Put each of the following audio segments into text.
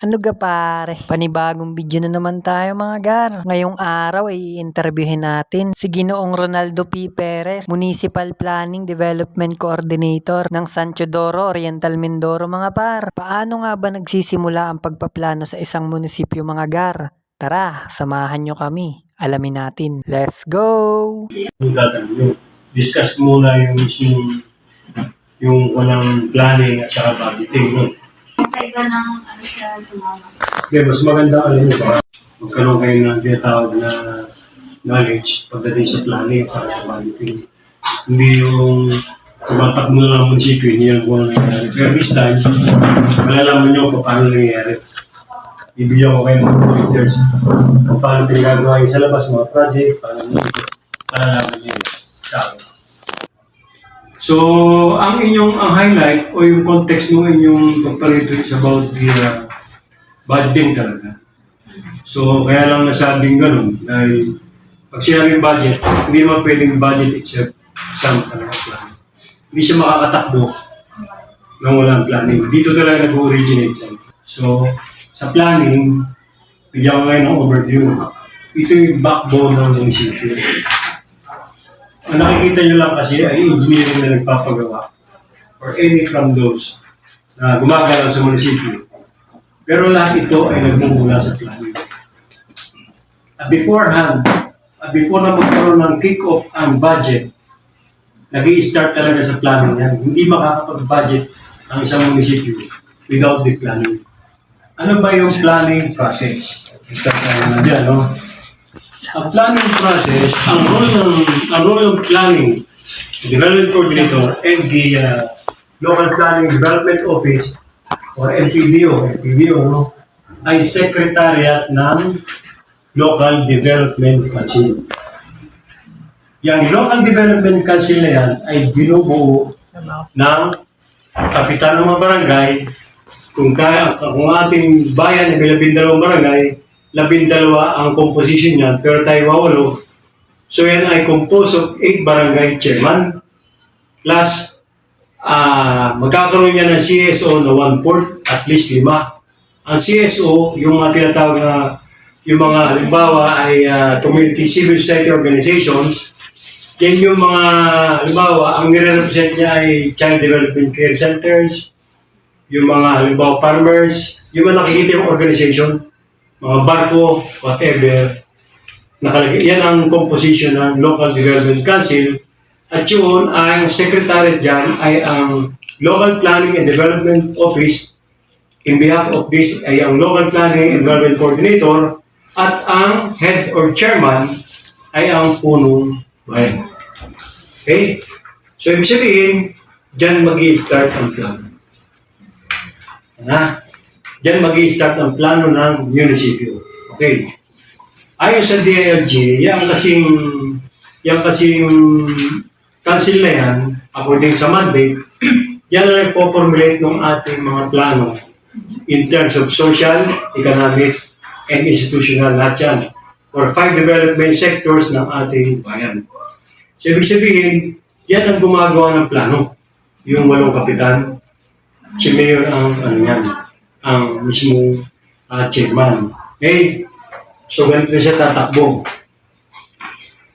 Ano ga pare, panibagong video na naman tayo mga gar. Ngayong araw ay i-interviewin natin si Ginoong Ronaldo P. Perez, Municipal Planning Development Coordinator ng San Teodoro, Oriental Mindoro mga par. Paano nga ba nagsisimula ang pagpaplano sa isang munisipyo mga gar? Tara, samahan nyo kami. Alamin natin. Let's go! Discuss muna yung walang planning at saka budgeting. No? Sa iba ng siya sumama. Okay, mas maganda alam mo ba, magkaroon kayo ng tinatawag na knowledge pagdating sa planning at saka sa budgeting. Hindi yung tumatak mo na ng munisipyo, hindi yan po nangyayari. Pero this time, malalaman nyo kung paano nangyayari. Ibigyan ko kayo ng pointers kung paano pinagagawa yung sa labas mga project, paano malalaman nyo yun. So, ang highlight o yung context mo inyong pagparito is about the budgeting talaga. So, kaya lang nasabing ganun, dahil pag sinabing budget, hindi naman pwedeng budget itself isang talaga plan. Hindi siya makakatakbo nang walang planning. Dito talaga nag-originate yan. So, sa planning, bigyan ko ngayon ng overview. Ito yung backbone ng munisipyo. Ang nakikita nyo lang kasi ay engineering na nagpapagawa or any from those na gumagalaw sa munisipyo. Pero lahat ito ay nagmumula sa planning. At before na magkaroon ng kick-off ang budget, nag-i-start talaga sa planning yan. Hindi makakapag-budget ang isang munisipyo without the planning. Ano ba yung planning process? Start tayo na dyan, no? Ang planning process, ang role ng planning, development coordinator, and the local planning development office or LPDO, no, ay secretariat ng local development council. Yang local development council na yan ay binubuo ng kapitan ng mga barangay. Kung ating bayan ay may 12 barangay, 12 ang composition niyan, pero tayo 8. So yan ay composed of 8 barangay chairman, plus magkakaroon niya ng CSO na 1/4, at least 5. Ang CSO, yung mga tinatawag na, yung mga halimbawa ay community civil society organizations, yan yung mga halimbawa, ang nire-represent niya ay child development care centers, yung mga halimbawa farmers, yung mga nakikita yung organization, mga barko, whatever, nakalagay. Yan ang composition ng Local Development Council. At yun, ang secretary dyan ay ang Local Planning and Development Office. In behalf of this ay ang Local Planning and Development Coordinator. At ang head or chairman ay ang punong bayan. Okay? So, ibig sabihin, dyan mag-i-start ang plano. Diyan mag-i-start ang plano ng munisipyo. Okay. Ayon sa DILG, yung kasing council na yan, according sa mandate, yan ang nagpo-formulate ng ating mga plano in terms of social, economic, and institutional lahat yan. Or 5 development sectors ng ating bayan. So, ibig sabihin, yan ang gumagawa ng plano. Yung 8 kapitan, si Mayor ang mismo chairman. Okay? So, ganito siya tatakbo.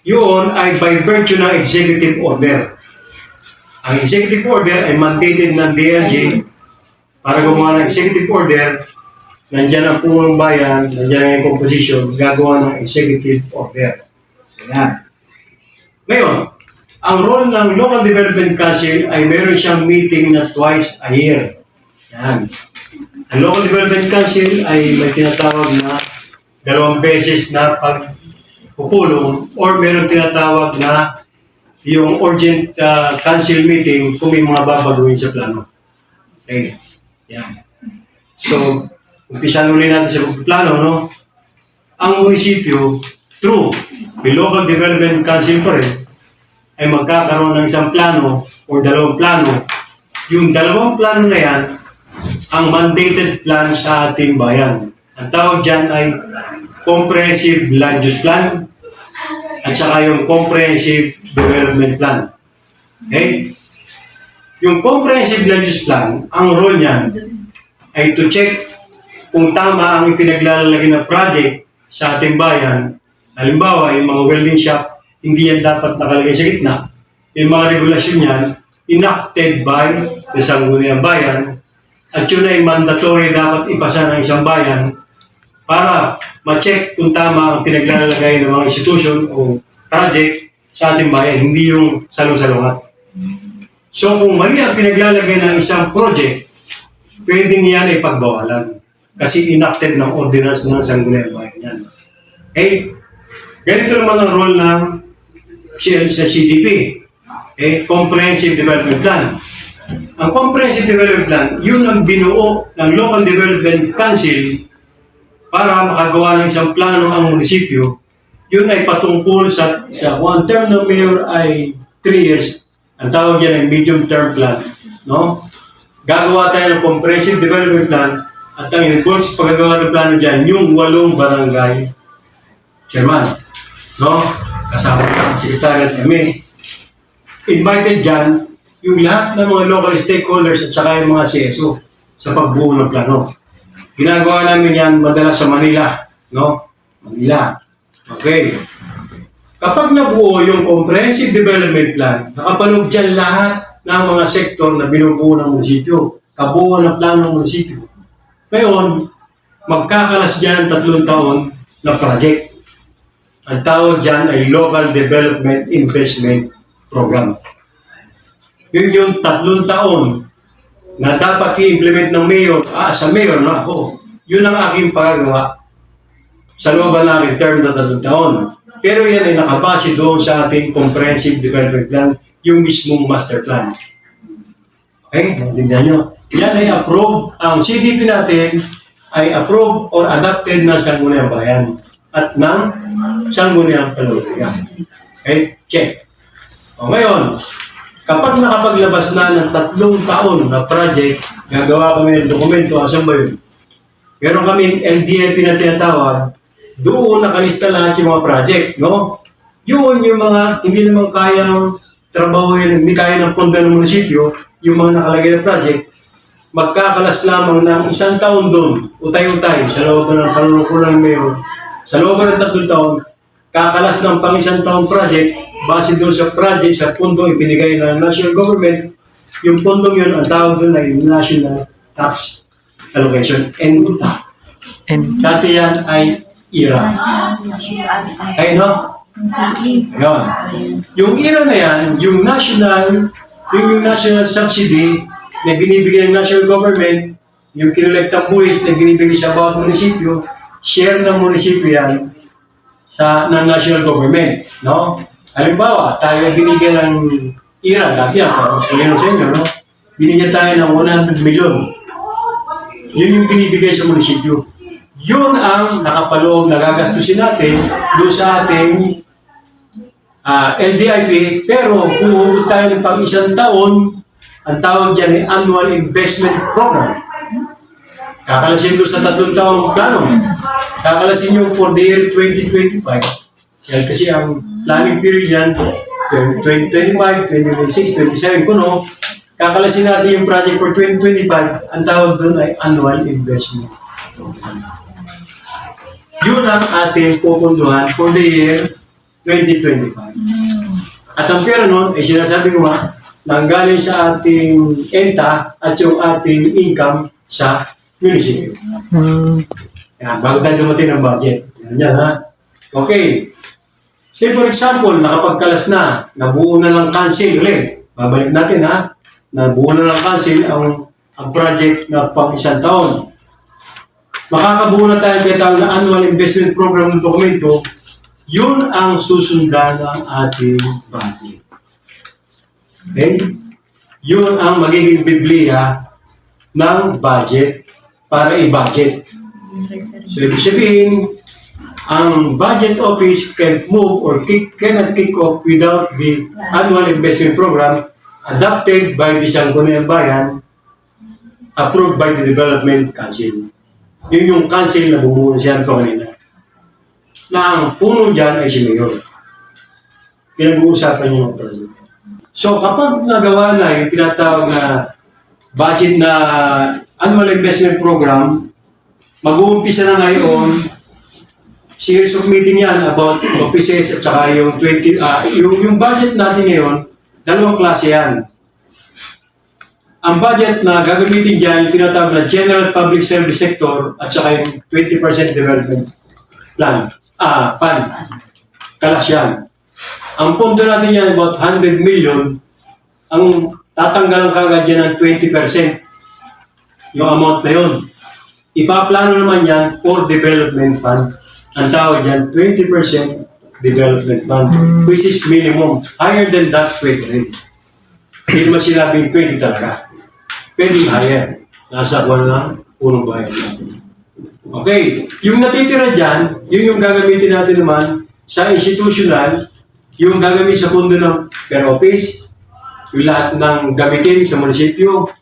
Yun ay by virtue ng executive order. Ang executive order ay mandated ng DLG para gumawa ng executive order. Nandiyan ang punong bayan, nandiyan ang composition, gagawa ng executive order. Ayan. Ngayon, ang role ng Local Development Council ay meron siyang meeting na twice a year. Yan. Ang Local Development Council ay may tinatawag na 2 beses na pagpupulong or meron tinatawag na yung urgent council meeting kung may mga babaguhin sa plano. Okay. Yan. So, umpisan ulit natin sa plano, no? Ang munisipyo, through the Local Development Council pa rin, ay magkakaroon ng isang plano o 2 plano. Yung 2 plano na yan, ang mandated plan sa ating bayan. Ang tawag dyan ay Comprehensive Land Use Plan at saka yung Comprehensive Development Plan. Okay? Yung Comprehensive Land Use Plan, ang role niyan ay to check kung tama ang ipinaglalagay ng project sa ating bayan, halimbawa, yung mga welding shop, hindi yan dapat nakalagay sa gitna. Yung mga regulasyon yan, enacted by the Sangguniang Bayan, at yun ay mandatory dapat ipasa ng isang bayan para ma-check kung tama ang pinaglalagay ng mga institution o project sa ating bayan, hindi yung salong-salungat. So kung mali ang pinaglalagay ng isang project, pwedeng yan ay pagbawalan kasi enacted ng ordinance ng Sangguniang Bayan yan. Okay? Ganito naman ang role ng sa CDP, Comprehensive Development Plan. Ang Comprehensive Development Plan, yun ang binuo ng Local Development Council para makagawa ng isang plano ang munisipyo. Yun ay patungkol sa one term ng mayor ay 3 years. Ang tawag yan ay medium term plan. No? Gagawa tayo ng Comprehensive Development Plan at ang involved sa paggagawa ng plano dyan, yung 8 barangay chairman. No? Kasama ng Secretary at kami. Invited dyan yung lahat ng mga local stakeholders at saka yung mga CSO sa pagbuo ng plano. Ginagawa namin yan madalas sa Manila. No? Manila. Okay. Kapag nabuo yung Comprehensive Development Plan, nakapaloob dyan lahat ng mga sektor na binubuo ng munisipyo. Kabuuan ng plano ng munisipyo. Ngayon, magkakalas dyan 3 taon na project. Ang tawag dyan ay Local Development Investment Program. Yun yung 3 taon na dapat i-implement ng mayor, sa mayor na ako. Yun ang aking pagagawa sa loob ng aking term na 3 taon. Pero yan ay nakabase doon sa ating Comprehensive Development Plan, yung mismong master plan. Okay? Tingnan nyo. Yan ay approved. Ang CDP natin ay approved or adopted ng Sangguniang Bayan at ng Sangguniang Palaluya. Okay? Check. O ngayon, kapag nakapaglabas na ng 3 taon na project, gagawa kami ng dokumento, asan ba yun? Meron kami LDLP na tinatawag, doon nakalista lahat yung mga project, no? Yun yung mga hindi naman kayang trabaho yun, hindi kaya ng pondo ng munisipyo, yung mga nakalagay na project, magkakalas lamang ng 1 taon doon, utay-utay, sa loob ng panunukulan ng mayor, sa loob ng 3 taon, kakalas ng pang 1 taon project, base doon sa project, sa pundong ipinigay ng national government, yung pundong yun, ang tawag doon ay National Tax Allocation, NTA. Dati yan ay IRA. Ay, no? Ayun. Yung IRA na yan, yung national subsidy na binibigay ng national government, yung kinulektang buwis na binibigay sa bawat munisipyo, share ng munisipyo yan ng national government. No? Halimbawa, tayo binigyan ng IRA, dati yan, para mas kalino sa inyo, no? Binigyan tayo ng 100 million. Yun yung binibigay sa munisipyo. Yun ang nakapaloob na gagastusin natin doon sa ating LDIP, pero kung huwag tayo ng pang 1 taon, ang tawag dyan ay Annual Investment Program. Kakalasin doon sa 3 taong plano. Kakalasin yung for the year 2025. Yan kasi ang planning period yan, 2025, 2026, 2027, kuno. Kakalasin natin yung project for 2025, ang tawag doon ay Annual Investment Program. Yun ang ating pupunduhan for the year 2025. At ang pera nun, ay sinasabi ko nga, nanggaling sa ating ENTA at yung ating income sa munisipyo. Yan, bago tayo dumating ng budget. Yan, ha? Okay. Say for example, nakapagkalas na, nabuo na ng council ulit. Babalik natin, ha? Nabuo na ng council ang project na pang 1 taon. Makakabuo na tayo kaya na annual investment program ng dokumento, yun ang susundan ng ating budget. Okay? Yun ang magiging Biblia ng budget para i-budget. So, ibig sabihin, ang budget office can move or cannot kick off without the annual investment program adopted by the Sangguniang Bayan, approved by the Development Council. Yun yung council na bumuo siya ito kanina. Na ang puno dyan ay si Mayor. Pinag-uusapan yung mga. So kapag nagawa na yung tinatawag na budget na annual investment program, mag-uumpisa na ngayon, series of meeting yan about offices at saka yung 20, yung budget natin ngayon, dalawang klase yan. Ang budget na gagamitin dyan, yung tinatawag na General Public Service Sector at saka yung 20% Development Plan. Fund. Kalas yan. Ang pondo natin yan, about 100 million, ang tatanggalan kagad yan ng 20%. Yung amount na yun. Ipaplano naman yan for Development Fund. Ang tawag yan, 20% Development Fund, which is minimum. Higher than that, pwede rin. Hindi naman sinabing 20 talaga. Pwede higher. Nasa kuwan lang, punong bayan lang. Okay. Yung natitira dyan, yun yung gagamitin natin naman sa institutional, yung gagamitin sa pondo ng per office, yung lahat ng gamitin sa munisipyo.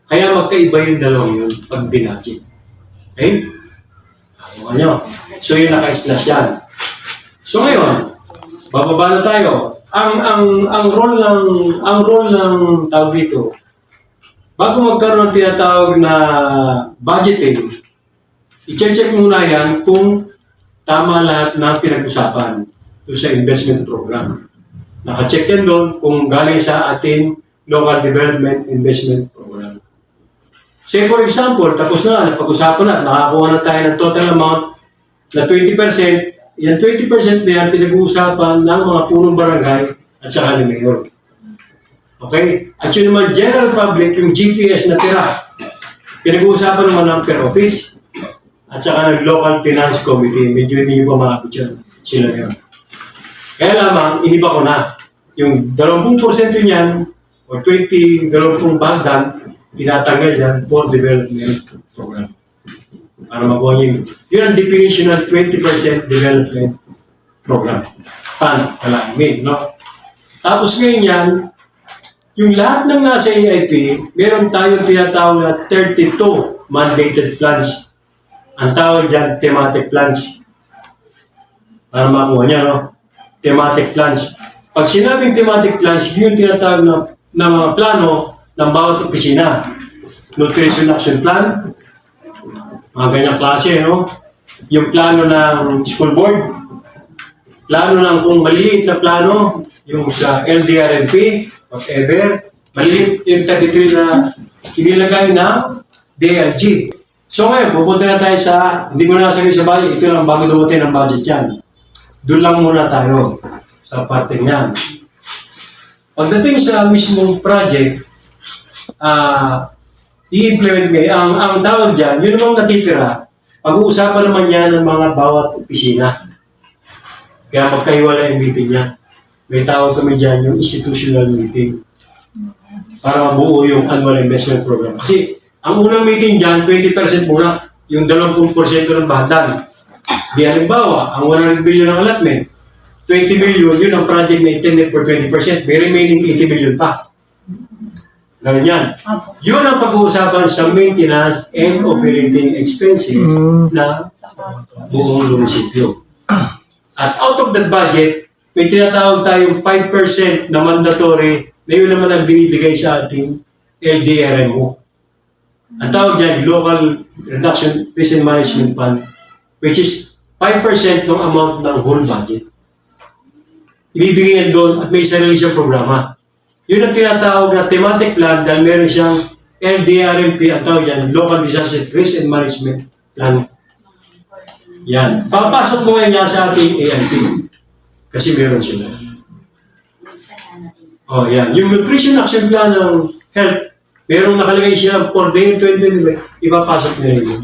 Kaya magkaiba yung dalawang yun pag binakit. Okay? Ano? So yun naka-slash yan. So ngayon, bababa na tayo. Ang role ng tawag dito, bago magkaroon ng tinatawag na budgeting, i-check muna yan kung tama lahat ng pinag-usapan to sa investment program. Naka-check yan doon kung galing sa ating local development investment program. Say for example, tapos na, napag-usapan na, nakakuha na tayo ng total amount na 20%, yan 20% na yan pinag-uusapan ng mga punong barangay at saka ni Mayor. Okay? At yun naman, general public, yung GPS na tira, pinag-uusapan naman ng per office at saka ng local finance committee. Medyo hindi nyo pa makapit yan. Sila yun. Kaya lamang, iniba ko na. Yung 20% niyan, o 20 bahagdan, tinatanggal yan for development program. Para makuha nyo yun ang definition ng 20% development program. Fund, no? Tapos ngayon yan, yung lahat ng nasa EIP, meron tayong tinatawag na 32 mandated plans. Ang tawag dyan, thematic plans. Para makuha niya, no? Thematic plans. Pag sinabing thematic plans, yun yung tinatawag na mga plano ng bawat opisina. Nutrition Action Plan, mga ganyang klase, no? Yung plano ng school board, plano ng kung maliliit na plano, yung sa LDRMP, whatever, maliliit yung 33 na inilagay na DLG. So ngayon, pupunta na tayo sa, hindi mo na nasabi sa budget, ito lang bago dumating ang budget yan. Doon lang muna tayo sa parte niyan. Pagdating sa mismong project, i-implement ngayon, ang tawag dyan, yun namang natitira, pag-uusapan naman yan ng mga bawat opisina. Kaya magkahiwala yung meeting niya. May tawag kami dyan yung institutional meeting para mabuo yung annual investment program. Kasi ang unang meeting dyan, 20% muna, yung 20% ng bahadan. Di halimbawa, ang 100 billion ng allotment, 20 million, yun ang project na intended for 20%. May remaining 80 million pa. Ganun yan. Yun ang pag-uusapan sa maintenance and operating expenses na buong munisipyo. At out of that budget, may tinatawag tayong 5% na mandatory na yun naman ang binibigay sa ating LDRMO. Ang tawag dyan, Local Reduction Risk and Management Fund, which is 5% ng amount ng whole budget. Ibibigay yan doon at may sarili siyang programa. Yun ang tinatawag na thematic plan dahil meron siyang LDRMP, ang tawag dyan, Local Disaster Risk and Management Plan. Yan. Papasok mo ngayon yan sa ating AIP. Kasi meron sila. Oh, yan. Yung Nutrition Action Plan ng Health, merong nakalagay siya for day 2020, ipapasok nila yun.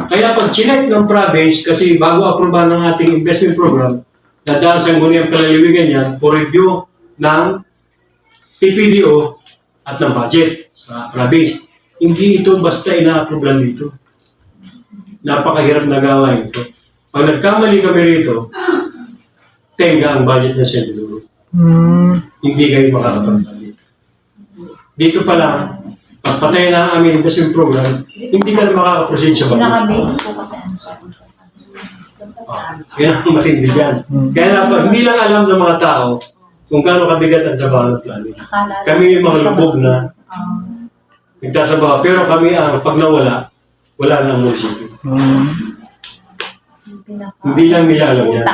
Kaya pag chinek ng province, kasi bago aprobahan ng ating investment program, nadaan sa nguniyang palaliwigan yan for review ng PPDO at ng budget sa province. Hindi ito basta ina-approve lang dito. Napakahirap na gawain ito. Pag nagkamali kami rito, tenga ang budget na siya dito. Hindi kayo makakapagpalit. Dito pa lang, pagpatay na ang aming investment program, hindi ka na makakaproceed sa budget. Pinaka-base po kasi ang Kaya matindi dyan. Kaya hindi lang alam ng mga tao kung gaano kabigat ang trabaho ng planning. Kami yung mga lubog na nagtatrabaho. Pero kami ang pag nawala, wala nang munisipyo. Hindi lang nila alam yan.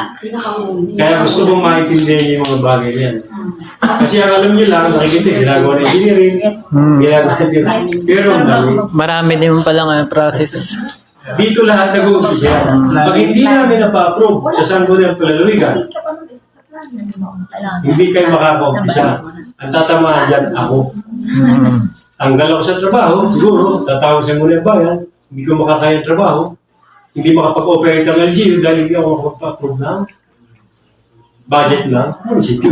Kaya gusto kong maintindihan yung mga bagay na yan. Kasi ang alam nyo lang, nakikita, ginagawa ng engineering, ginagawa din. Pero ang dami. Marami din palang process. Dito lahat nag-uumpisa. Pag hindi namin napa-approve sa Sangguniang Palaluigan, hindi kayo makaka-umpisa. Ang tatamaan dyan, ako. Ang galaw sa trabaho, siguro, tatawag sa Sangguniang Bayan, hindi ko makakaya ang trabaho, hindi makapag-operate ang LGU dahil hindi ako makapag-approve ng budget ng munisipyo.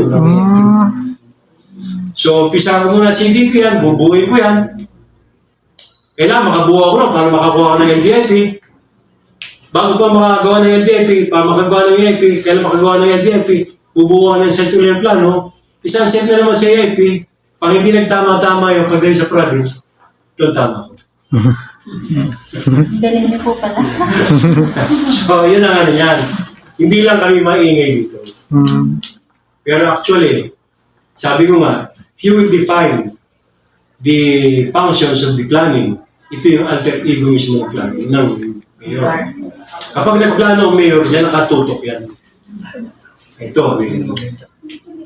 So, umpisa ko muna CDP yan, bubuhay ko yan. Kailangan makabuha ko lang para makakuha ko ng LDIP. Bago pa makagawa ng LDIP, para makagawa ng EIP, kailan makagawa ng LDIP, bubuha ng sessional plano, isang set na naman sa EIP, pag hindi nagtama-tama yung pagdating sa province, ito tama ko. Galing niyo po pala. So, yun ang ano yan. Hindi lang kami maingay dito. Pero actually, sabi ko nga, if you will define the functions of the planning, ito yung alter ego mismo ng planning ng mayor. Kapag nagplano ang mayor, yan nakatutok yan. Ito.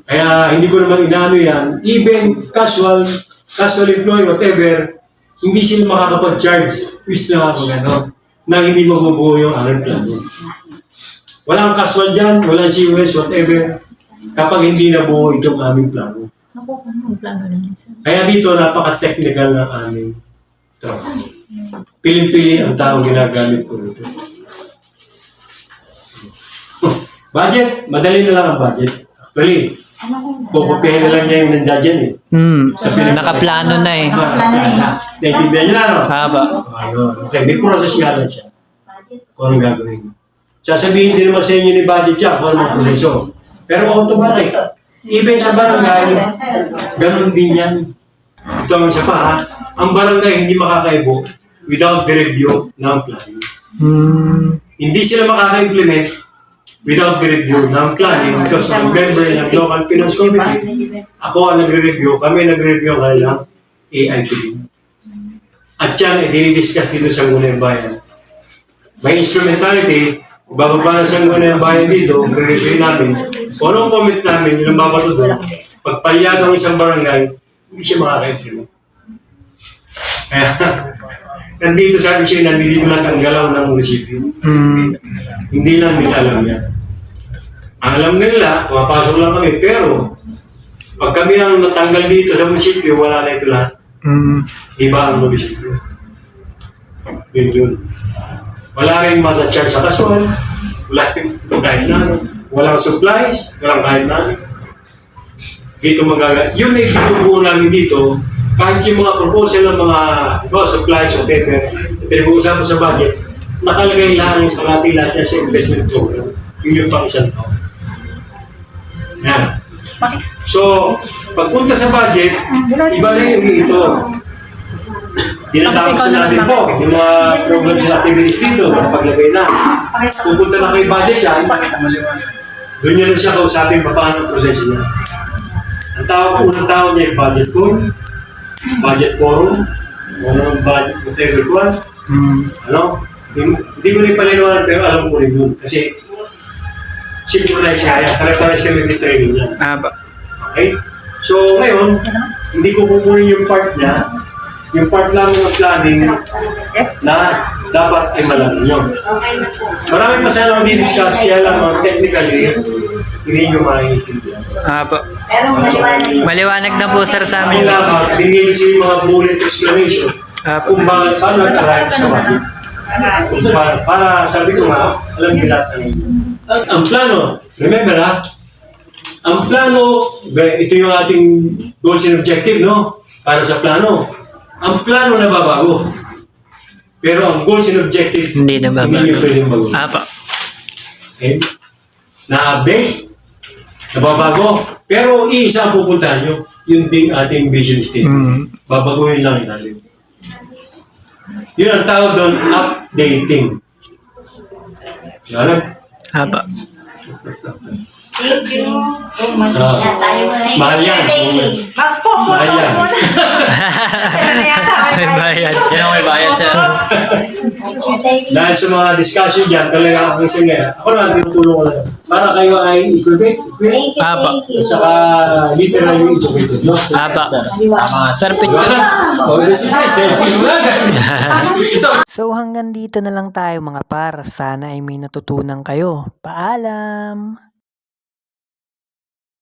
Kaya hindi ko naman inaano yan. Even casual employee, whatever, hindi sila makakapag-charge. Twist na ako na hindi mabubuo yung aming plano. Walang casual dyan, walang COS, whatever, kapag hindi nabuo itong aming plano. Kaya dito, napaka-technical ng aming trabaho. Piling-pili ang taong ginagamit ko ito. Budget, madali na lang ang budget. Actually, pupupihin na lang niya yung nandiyan eh. Nakaplano na eh. Naintindihan niyo na, no? Haba. Ayun. Okay, may process nga lang siya. Kung anong gagawin. Sasabihin din naman sa inyo ni budget siya kung anong proseso. Pero automatic. Even sa barangay, ganun din yan. Ito ang isa pa ha. Ang barangay hindi makakaibo without the review ng planning. Hindi sila makaka-implement without the review ng planning because ang member ng local finance committee, ako ang nagre-review, kami nagre-review ng AITB. At yan, dinidiscuss dito sa Sangguniang Bayan. May instrumentality, bababa na sa Sangguniang Bayan dito, nagre-review namin. Kung anong comment namin, yun ang babato doon. Pagpalyat ng isang barangay, hindi siya makaka-implement. Kaya, nandito sabi siya, nandito lang ang galaw ng munisipyo. Hindi lang nila alam yan. Ang alam nila, pumapasok lang kami, pero pag kami ang natanggal dito sa munisipyo, wala na ito lahat. Iba ang munisipyo. Yun. Wala rin masa-charge sa kasuan, wala rin kahit na, walang supplies, walang kahit na. Dito yun ay pinubuo namin dito, kahit yung mga proposal ng mga supplies o paper, pinag-uusapan sa budget, nakalagay lang yung kalati lahat niya sa investment program. Yun yung pang isang taon. Yan. So, pagpunta sa budget, iba na yung ito. Tinatapos na natin to. Yung mga programs and activities dito, paglagay na. Pupunta na kay budget yan, doon niya na siya kausapin pa paano ang proseso niya. Unang tawag niya yung budget code, budget forum, budget whatever ko. Hindi ko rin palinawanan pero alam ko rin yun. Kasi synchronize siya yan. Parang-parang kami may training niya. Okay? So ngayon, hindi ko kukunin yung part niya. Yung part lang ng planning na dapat ay malaman nyo. Marami pa sana akong di-discuss kaya lang technically, hindi nyo maiintindihan. Pero Maliwanag na po sir sa amin. Kailangan, dinili siya yung mga bullet explanation kung bakit paano nag-arrive sa budget. Para sabi ko nga, alam nyo lahat ng ang plano, remember ang plano, ito yung ating goals and objective, no? Para sa plano. Ang plano nababago. Pero ang goals and objective, Hindi nababago. Hindi nyo pwedeng bago. Okay? Na-update, nababago. Pero iisa ang pupuntahan nyo, yun ding ating vision statement. Babaguhin lang inalim. Yun ang tawag doon, updating. Yan. Thank you. Mahal yan. Magpo! Bayad. Ito na yata May bayad. Yan ang may bayad siya. Dahil sa mga discussion dyan, talaga ako kasi nga, ako na tinutulong ko lang. Para kayo ay equipment, Thank you, Apa. thank you. at saka literally educated, no? Aba. Tama. Sir, picture. Wala. O, kasi guys, ito. So hanggang dito na lang tayo mga par. Sana ay may natutunan kayo. Paalam!